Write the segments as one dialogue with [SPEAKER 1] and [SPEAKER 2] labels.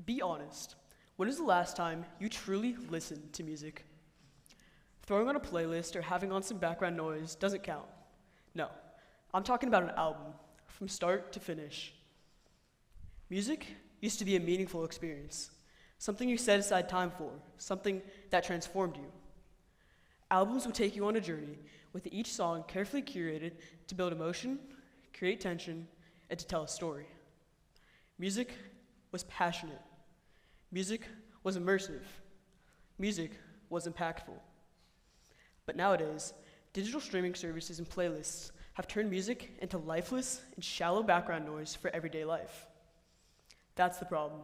[SPEAKER 1] Be honest. When is the last time you truly listened to music? Throwing on a playlist or having on some background noise doesn't count. No, I'm talking about an album, from start to finish. Music used to be a meaningful experience, something you set aside time for, something that transformed you. Albums would take you on a journey, with each song carefully curated to build emotion, create tension, and to tell a story. Music was passionate. Music was immersive. Music was impactful. But nowadays, digital streaming services and playlists have turned music into lifeless and shallow background noise for everyday life. That's the problem.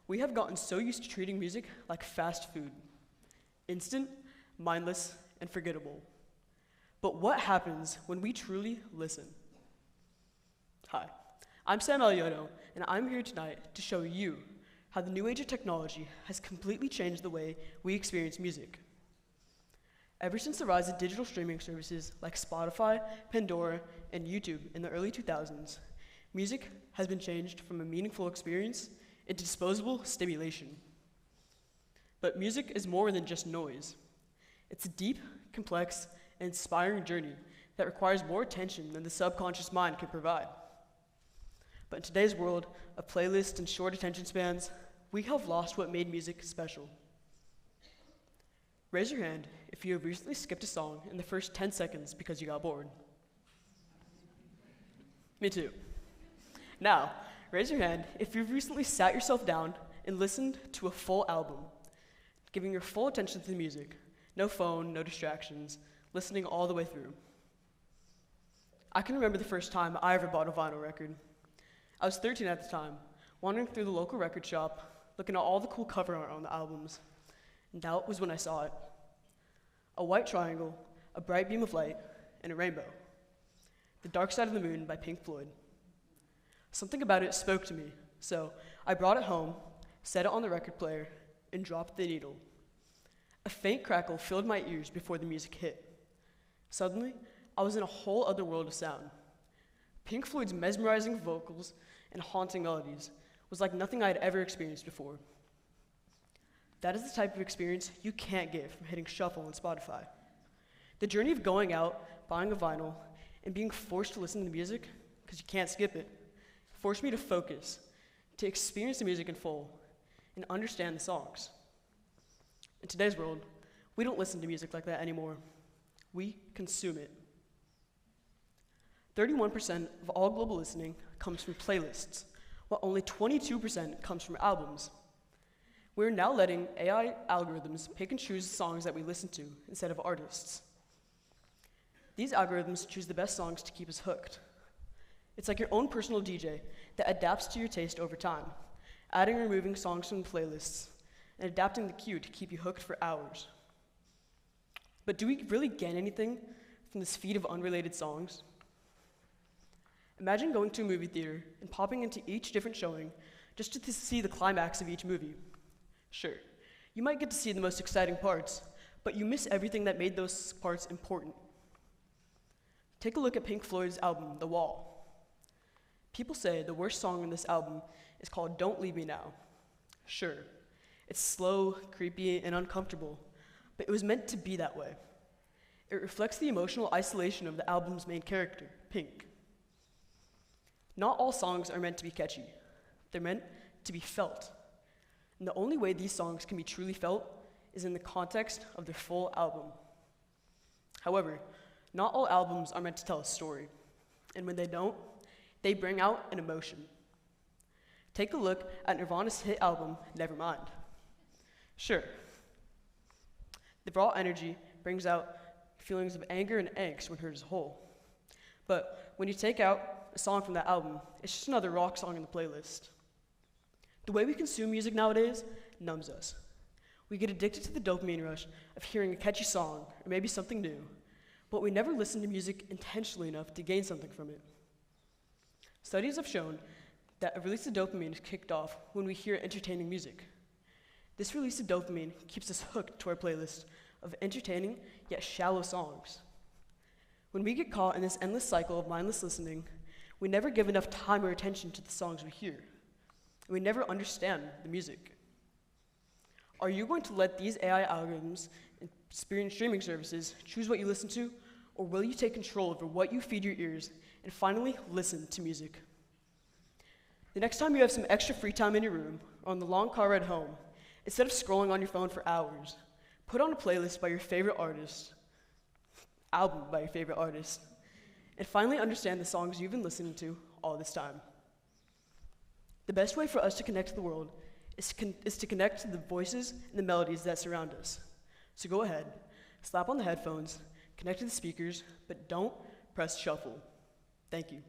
[SPEAKER 1] We have gotten so used to treating music like fast food, instant, mindless, and forgettable. But what happens when we truly listen? Hi, I'm Sam Alioto, and I'm here tonight to show you how the new age of technology has completely changed the way we experience music. Ever since the rise of digital streaming services like Spotify, Pandora, and YouTube in the early 2000s, music has been changed from a meaningful experience into disposable stimulation. But music is more than just noise. It's a deep, complex, and inspiring journey that requires more attention than the subconscious mind can provide. But in today's world of playlists and short attention spans, we have lost what made music special. Raise your hand if you have recently skipped a song in the first 10 seconds because you got bored. Me too. Now, raise your hand if you've recently sat yourself down and listened to a full album, giving your full attention to the music, no phone, no distractions, listening all the way through. I can remember the first time I ever bought a vinyl record. I was 13 at the time, wandering through the local record shop, looking at all the cool cover art on the albums, and that was when I saw it. A white triangle, a bright beam of light, and a rainbow. The Dark Side of the Moon by Pink Floyd. Something about it spoke to me, so I brought it home, set it on the record player, and dropped the needle. A faint crackle filled my ears before the music hit. Suddenly, I was in a whole other world of sound. Pink Floyd's mesmerizing vocals and haunting melodies was like nothing I had ever experienced before. That is the type of experience you can't get from hitting shuffle on Spotify. The journey of going out, buying a vinyl, and being forced to listen to the music, because you can't skip it, forced me to focus, to experience the music in full, and understand the songs. In today's world, we don't listen to music like that anymore. We consume it. 31% of all global listening comes from playlists, while only 22% comes from albums. We're now letting AI algorithms pick and choose the songs that we listen to instead of artists. These algorithms choose the best songs to keep us hooked. It's like your own personal DJ that adapts to your taste over time, adding and removing songs from the playlists, and adapting the cue to keep you hooked for hours. But do we really gain anything from this feed of unrelated songs? Imagine going to a movie theater and popping into each different showing just to see the climax of each movie. Sure, you might get to see the most exciting parts, but you miss everything that made those parts important. Take a look at Pink Floyd's album, The Wall. People say the worst song on this album is called Don't Leave Me Now. Sure, it's slow, creepy, and uncomfortable, but it was meant to be that way. It reflects the emotional isolation of the album's main character, Pink. Not all songs are meant to be catchy. They're meant to be felt. And the only way these songs can be truly felt is in the context of their full album. However, not all albums are meant to tell a story. And when they don't, they bring out an emotion. Take a look at Nirvana's hit album, Nevermind. Sure, the raw energy brings out feelings of anger and angst when heard as a whole. But when you take out a song from that album, it's just another rock song in the playlist. The way we consume music nowadays numbs us. We get addicted to the dopamine rush of hearing a catchy song, or maybe something new, but we never listen to music intentionally enough to gain something from it. Studies have shown that a release of dopamine is kicked off when we hear entertaining music. This release of dopamine keeps us hooked to our playlist of entertaining yet shallow songs. When we get caught in this endless cycle of mindless listening, we never give enough time or attention to the songs we hear. and we never understand the music. Are you going to let these AI algorithms and streaming services choose what you listen to, or will you take control over what you feed your ears and finally listen to music? The next time you have some extra free time in your room or on the long car ride home, instead of scrolling on your phone for hours, put on a playlist by your favorite artist, album by your favorite artist, and finally understand the songs you've been listening to all this time. The best way for us to connect to the world is to connect to the voices and the melodies that surround us. So go ahead, slap on the headphones, connect to the speakers, but don't press shuffle. Thank you.